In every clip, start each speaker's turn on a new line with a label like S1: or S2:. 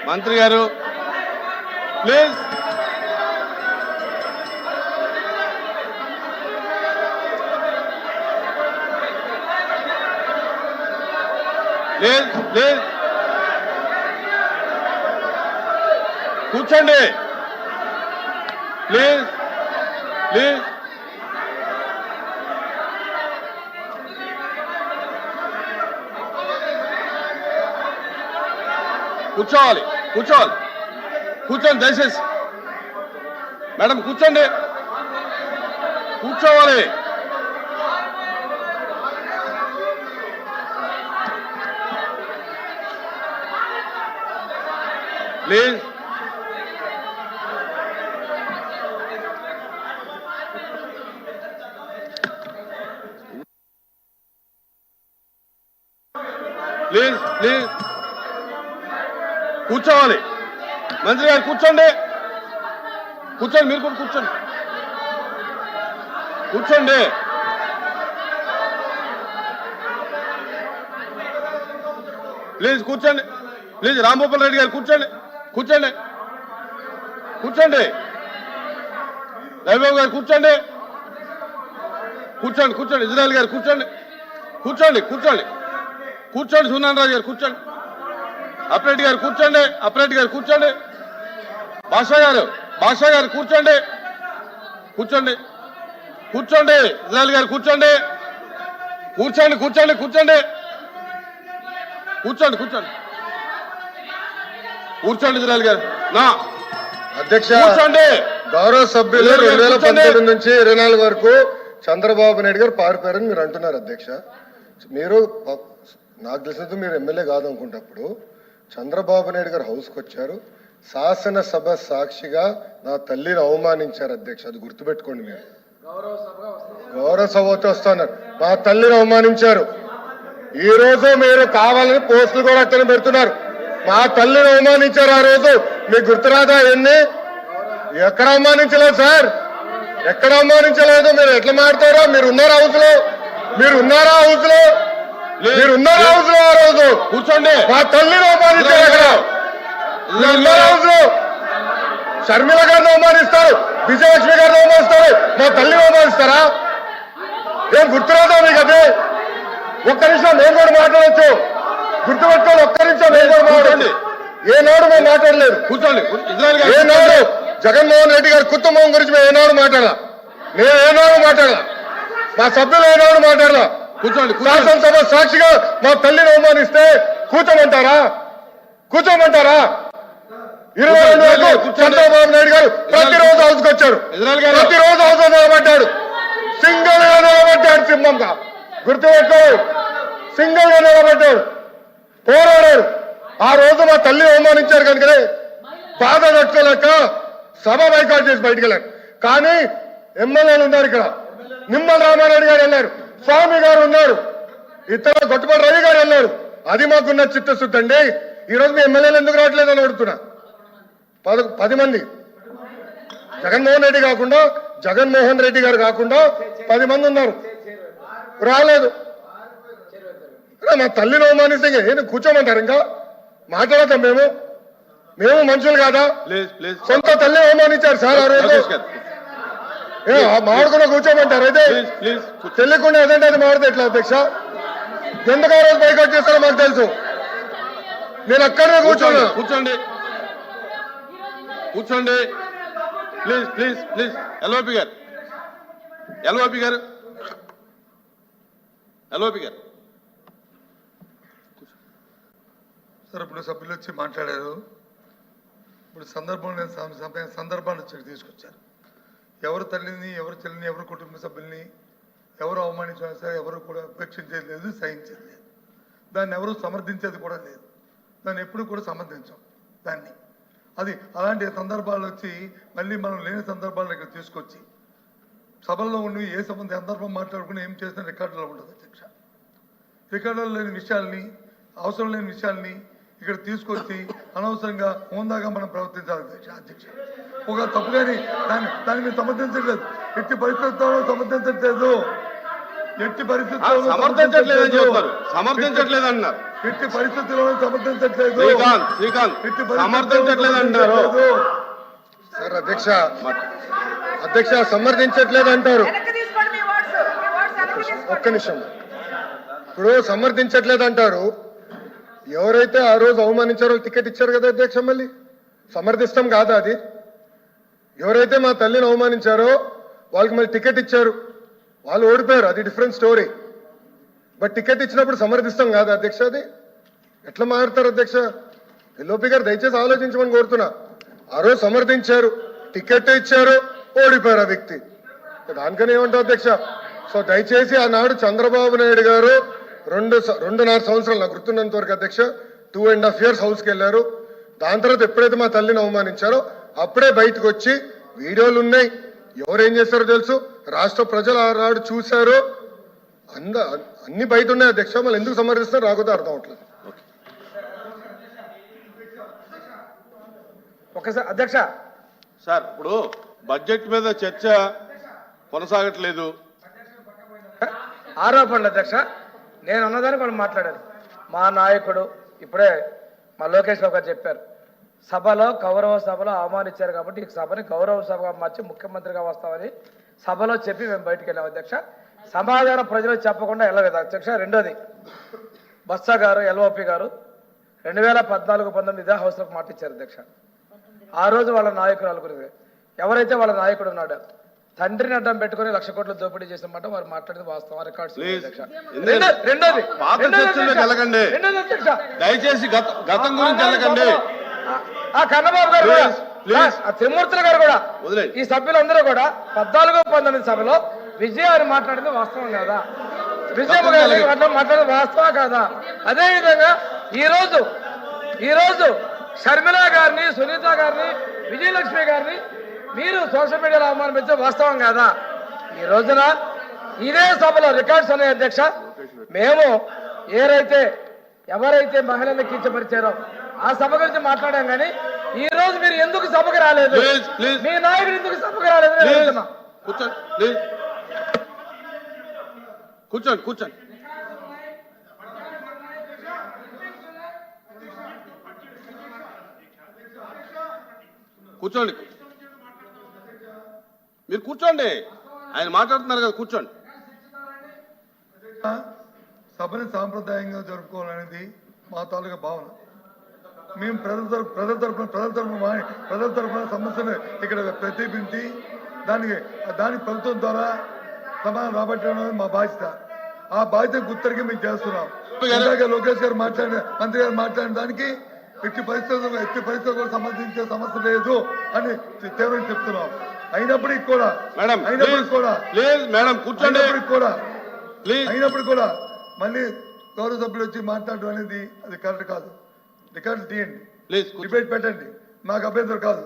S1: మంత్రి గారు please. Please please కూర్చోండి. ప్లీజ్ ప్లీజ్ కూర్చోవాలి. కూర్చోవాలి. కూర్చోండి దయచేసి. మేడం కూర్చోండి. కూర్చోవాలి. ప్లీజ్. ప్లీజ్ ప్లీజ్ కూర్చోవాలి. మంత్రి గారు కూర్చోండి. కూర్చోండి. మీరు కూడా కూర్చోండి. కూర్చోండి. ప్లీజ్ కూర్చోండి. ప్లీజ్ రాంభూపాల్ రెడ్డి గారు కూర్చోండి. కూర్చోండి. కూర్చోండి. రవిబాబు గారు కూర్చోండి. కూర్చోండి. కూర్చోండి. ఇజ్రాయల్ గారు కూర్చోండి. కూర్చోండి. కూర్చోండి. కూర్చోండి. సునాన్ రాజు గారు కూర్చోండి. అప్రెడ్డి గారు కూర్చోండి. అప్రెడ్డి గారు కూర్చోండి. భాషా గారు కూర్చోండి. కూర్చోండి. కూర్చోండి. ఇజ్రాయల్ గారు కూర్చోండి. కూర్చోండి. కూర్చోండి. కూర్చోండి. కూర్చోండి. కూర్చోండి. కూర్చోండి. ఇజ్రాయల్ గారు నా
S2: అధ్యక్ష
S1: కూర్చోండి.
S2: గౌరవ సభ్యులు 2019 నుంచి 24 వరకు చంద్రబాబు నాయుడు గారు పారిపోయారని మీరు అంటున్నారు అధ్యక్ష. మీరు నాకు తెలిసినందుకు మీరు ఎమ్మెల్యే కాదనుకుంటప్పుడు చంద్రబాబు నాయుడు గారు హౌస్కి వచ్చారు. శాసనసభ సాక్షిగా నా తల్లిని అవమానించారు అధ్యక్ష. అది గుర్తుపెట్టుకోండి. మీరు గౌరవ సభతో వస్తున్నారు. మా తల్లిని అవమానించారు. ఈ రోజు మీరు కావాలని పోస్టులు కూడా అక్కడ పెడుతున్నారు. మా తల్లిని అవమానించారు. ఆ రోజు మీకు గుర్తురాదా? ఎన్ని ఎక్కడ అవమానించలేదు సార్, ఎక్కడ అవమానించలేదు. మీరు ఎట్లా మాట్లాడారో. మీరు ఉన్నారా హౌస్ లో? మీరు ఉన్నారా హౌస్ లో? మీరు ఉన్నారా హౌస్ లో? ఆ రోజు
S1: కూర్చోండి.
S2: మా తల్లిని అవమానించారు. అక్కడ మీరు ఉన్నారా హౌస్ లో? షర్మిల గారిని అవమానిస్తారు, విజయలక్ష్మి గారిని అవమానిస్తారు, మా తల్లిని అవమానిస్తారా? ఏం గుర్తురాదా మీకు? అదే ఒక్క నిమిషం నేను కూడా మాట్లాడచ్చు. గుర్తుపెట్టుకోండి. ఒక్క నిమిషం నేను కూడా మాట్లాడండి. ఏనాడు మేము మాట్లాడలేదు.
S1: కూర్చోండి.
S2: ఏనాడు జగన్మోహన్ రెడ్డి గారి కుటుంబం గురించి మేము ఏనాడు మాట్లాడాల? నేను ఏనాడు మాట్లాడాల? మా సభ్యులు ఏనాడు మాట్లాడాల?
S1: కూర్చోండి.
S2: శాసనసభ సాక్షిగా మా తల్లిని అవమానిస్తే కూర్చోమంటారా? కూర్చోమంటారా? 22 వరకు చంద్రబాబు నాయుడు గారు ప్రతిరోజు హౌస్కి వచ్చారు. ప్రతిరోజు హౌస్ నిలబడ్డాడు. సింగిల్ గా నిలబడ్డాడు. సింహంగా గుర్తుపెట్టుకో. సింగిల్ గా నిలబడ్డాడు. పోరాడారు. ఆ రోజు మా తల్లిని అవమానించారు కనుకనే బాధ తట్టుకోలేక సభ బైకాట్ చేసి బయటికి వెళ్ళారు. కానీ ఎమ్మెల్యేలు ఉన్నారు ఇక్కడ. నిమ్మల రామారెడ్డి గారు వెళ్ళారు, స్వామి గారు ఉన్నారు, ఇతర గొట్టపాటి రవి గారు వెళ్ళారు. అది మాకున్న చిత్తశుద్ధి అండి. ఈ రోజు మీ ఎమ్మెల్యేలు ఎందుకు రావట్లేదని అడుగుతున్నా. 10 మంది జగన్మోహన్ రెడ్డి కాకుండా, జగన్మోహన్ రెడ్డి గారు కాకుండా 10 మంది ఉన్నారు, రాలేదు. మా తల్లిని అవమానిస్తే ఏంటి కూర్చోమంటారు? ఇంకా మాట్లాడతాం మేము? మేము మనుషులు కాదా? సొంత తల్లి అవమానించారు సార్ ఆ రోజు. మాడుకున్న కూర్చోమంటారు. అయితే తెలియకుండా ఏదంటే అది మాడితే ఎట్లా అధ్యక్ష? ఎందుకు ఆ రోజు బైకాట్ చేస్తారో మాకు తెలుసు. నేను అక్కడనే కూర్చోండి.
S1: కూర్చోండి. కూర్చోండి. Please please please. ఎల్ఓపి గారు, ఎల్ఓపి గారు, ఎల్ఓపి గారు.
S3: సార్ ఇప్పుడు సభ్యులు వచ్చి మాట్లాడారు. ఇప్పుడు సందర్భాన్ని వచ్చి తీసుకొచ్చారు. ఎవరు తల్లిని, ఎవరు చెల్లిని, ఎవరు కుటుంబ సభ్యుల్ని ఎవరు అవమానించినా సరే ఎవరు కూడా ఉపేక్షించేది లేదు, సహించేది లేదు. దాన్ని ఎవరు సమర్థించేది కూడా లేదు. దాన్ని ఎప్పుడు కూడా సమర్థించాం దాన్ని. అది అలాంటి సందర్భాలు వచ్చి మళ్ళీ మనం లేని సందర్భాలను ఇక్కడ తీసుకొచ్చి సభల్లో ఉండి ఏ సందర్భం మాట్లాడుకుని ఏం చేసిన రికార్డులో ఉండదు అధ్యక్ష. రికార్డులో లేని విషయాల్ని, అవసరం లేని విషయాల్ని ఇక్కడ తీసుకొచ్చి అనవసరంగా హోందాగా మనం ప్రవర్తించాలి అధ్యక్ష. ఒక తప్పు కానీ దాన్ని మీరు సమర్థించట్లేదు. ఎట్టి పరిస్థితుల్లో సమర్థించట్లేదు. ఎట్టి పరిస్థితుల్లో
S1: సమర్థించట్లేదు అన్నారు.
S3: ఎట్టి పరిస్థితుల్లో సమర్థించట్లేదు.
S1: శ్రీకాంత్ సమర్థించట్లేదు అంటారు
S2: సార్ అధ్యక్ష సమర్థించట్లేదు అంటారు. ఒక్క నిమిషం, ఇప్పుడు సమర్థించట్లేదు అంటారు. ఎవరైతే ఆ రోజు అవమానించారో టికెట్ ఇచ్చారు కదా అధ్యక్ష, మళ్ళీ సమర్థిస్తాం కాదా అది? ఎవరైతే మా తల్లిని అవమానించారో వాళ్ళకి మళ్ళీ టికెట్ ఇచ్చారు, వాళ్ళు ఓడిపోయారు, అది డిఫరెంట్ స్టోరీ. బట్ టికెట్ ఇచ్చినప్పుడు సమర్థిస్తాం కాదా అధ్యక్ష? అది ఎట్లా మారుతారు అధ్యక్ష? ఎల్ఓపి గారు దయచేసి ఆలోచించమని కోరుతున్నా. ఆ రోజు సమర్థించారు, టికెట్ ఇచ్చారు, ఓడిపోయారు ఆ వ్యక్తి, దానికనే ఏమంటారు అధ్యక్ష? సో దయచేసి ఆనాడు చంద్రబాబు నాయుడు గారు 2.5 సంవత్సరాలు నాకు గుర్తున్నంత వరకు అధ్యక్ష 2.5 years హౌస్కి వెళ్ళారు. దాని తర్వాత ఎప్పుడైతే మా తల్లిని అవమానించారో అప్పుడే బయటకు వచ్చి వీడియోలు ఉన్నాయి, ఎవరేం చేస్తారో తెలుసు, రాష్ట్ర ప్రజలు ఆనాడు చూశారు, అన్ని బయట ఉన్నాయి అధ్యక్ష. మళ్ళీ ఎందుకు సమర్థిస్తారో రాకపోతే అర్థం అవట్లేదు.
S4: ఒకసారి అధ్యక్ష
S1: సార్, ఇప్పుడు బడ్జెట్ మీద చర్చ కొనసాగట్లేదు.
S4: ఆరోపణలు అధ్యక్ష, నేను అన్నదాన్ని వాళ్ళు మాట్లాడారు. మా నాయకుడు ఇప్పుడే మా లోకేష్ రావు గారు చెప్పారు, సభలో గౌరవ సభలో అవమానించారు కాబట్టి ఈ సభని గౌరవ సభగా మార్చి ముఖ్యమంత్రిగా వస్తామని సభలో చెప్పి మేము బయటికి వెళ్ళాం అధ్యక్ష. సమాధానం ప్రజలకు చెప్పకుండా వెళ్ళలేదు అధ్యక్ష. రెండోది, బొత్స గారు ఎల్ఓపి గారు 2014-19 ఇదే హౌస్లోకి మాట ఇచ్చారు అధ్యక్ష. ఆ రోజు వాళ్ళ నాయకురాలు గురించి ఎవరైతే వాళ్ళ నాయకుడు ఉన్నాడో తండ్రిని అడ్డం పెట్టుకుని 1,00,000 కోట్లు దోపిడీ చేసిన మాట వారు మాట్లాడింది వాస్తవం, రికార్డ్స్.
S1: దయచేసి గతం గురించి వెళ్ళకండి.
S4: ఆ కన్నబాబు గారు కూడా, ఆ త్రిమూర్తులు గారు కూడా, ఈ సభ్యులందరూ కూడా 14-19 సభలో విజయాన్ని మాట్లాడింది వాస్తవం కాదా? విజయం మాట్లాడింది వాస్తవం కాదా? అదే విధంగా ఈ రోజు షర్మిల గారిని, సునీత గారిని, విజయలక్ష్మి గారిని మీరు సోషల్ మీడియాలో అవమానించే వాస్తవం కాదా? ఈ రోజున ఇదే సభలో రికార్డ్స్ ఉన్నాయి అధ్యక్ష. మేము ఎవరైతే మహిళలను కించపరిచారో ఆ సభ గురించి మాట్లాడాం, కానీ ఈ రోజు మీరు ఎందుకు సభకు రాలేదు, మీ నాయకుడు ఎందుకు సభకు రాలేదు?
S1: కూర్చోండి కూర్చోండి. కూర్చోండి, మీరు కూర్చోండి, ఆయన మాట్లాడుతున్నారు కదా, కూర్చోండి.
S3: సభని సాంప్రదాయంగా జరుపుకోవాలనేది మా తాలూకా భావన. మేము ప్రజల తరఫున సమస్యను ఇక్కడ ప్రతిబింబించి దానికి ప్రభుత్వం ద్వారా సమాధానం రాబట్టడం అనేది మా బాధ్యత. ఆ బాధ్యత గుర్తరిగి మేము చేస్తున్నాం. ఇందాక లోకేష్ గారు మంత్రి గారు మాట్లాడిన దానికి ఎట్టి పరిస్థితులకు సంబంధించే సమస్య లేదు అని తీవ్రంగా చెప్తున్నాం. అయినప్పటికీ కూడా మళ్ళీ గౌరవ సభ్యులు వచ్చి మాట్లాడడం అనేది అది కరెక్ట్ కాదు. రికార్డు తీయండి, డిబేట్ పెట్టండి, మాకు అభ్యంతరం కాదు.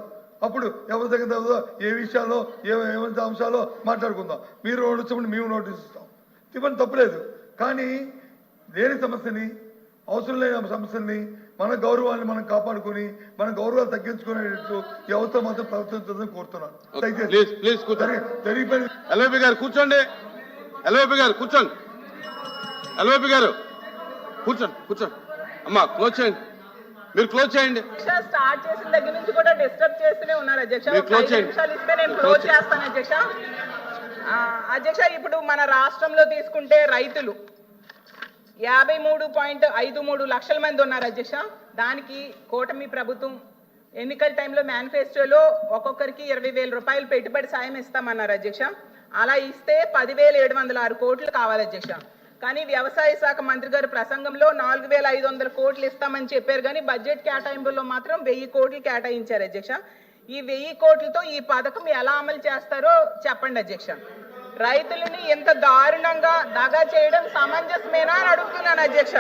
S3: అప్పుడు ఎవరి దగ్గర ఏ విషయాల్లో ఏమంత అంశాల్లో మాట్లాడుకుందాం. మీరు నోటీస్ ఇవ్వండి, మేము నోటీస్ ఇస్తాం, ఇవ్వండి, తప్పులేదు. కానీ లేని సమస్యని, అవసరం లేని సమస్యల్ని, మన గౌరవాన్ని మనం కాపాడుకుని మన గౌరవాలు తగ్గించుకునేటట్లు ఈ అవసరం మాత్రం ప్రవర్తించాలని కోరుతున్నాను.
S1: ఎల్ఓపి గారు కూర్చోండి, ఎల్ఓపి గారు కూర్చోండి, ఎల్ఓపి గారు కూర్చోండి. అమ్మా క్లోజ్ చేయండి, మీరు క్లోజ్ చేయండి.
S5: స్టార్ట్ చేసిన దగ్గర నుంచి కూడా డిస్టర్బ్ చేస్తూనే ఉన్నారు అధ్యక్ష. 5 నిమిషాలు ఇస్తే నేను క్లోజ్ చేస్తాను అధ్యక్ష. అధ్యక్ష, ఇప్పుడు మన రాష్ట్రంలో తీసుకుంటే రైతులు 53.53 లక్షల మంది ఉన్నారు అధ్యక్ష. దానికి కూటమి ప్రభుత్వం ఎన్నికల టైంలో మేనిఫెస్టోలో ఒక్కొక్కరికి 20,000 రూపాయలు పెట్టుబడి సాయం ఇస్తామన్నారు అధ్యక్ష. అలా ఇస్తే 10,706 కోట్లు కావాలి అధ్యక్ష. కానీ వ్యవసాయ శాఖ మంత్రి గారు ప్రసంగంలో 4,500 కోట్లు ఇస్తామని చెప్పారు, కానీ బడ్జెట్ కేటాయింపుల్లో మాత్రం 1000 కోట్లు కేటాయించారు అధ్యక్ష. ఈ 1000 కోట్లతో ఈ పథకం ఎలా అమలు చేస్తారో చెప్పండి అధ్యక్ష. రైతులని ఎంత దారుణంగా దగా చేయడం సమంజసమేనా అని అడుగుతున్నాను అధ్యక్ష.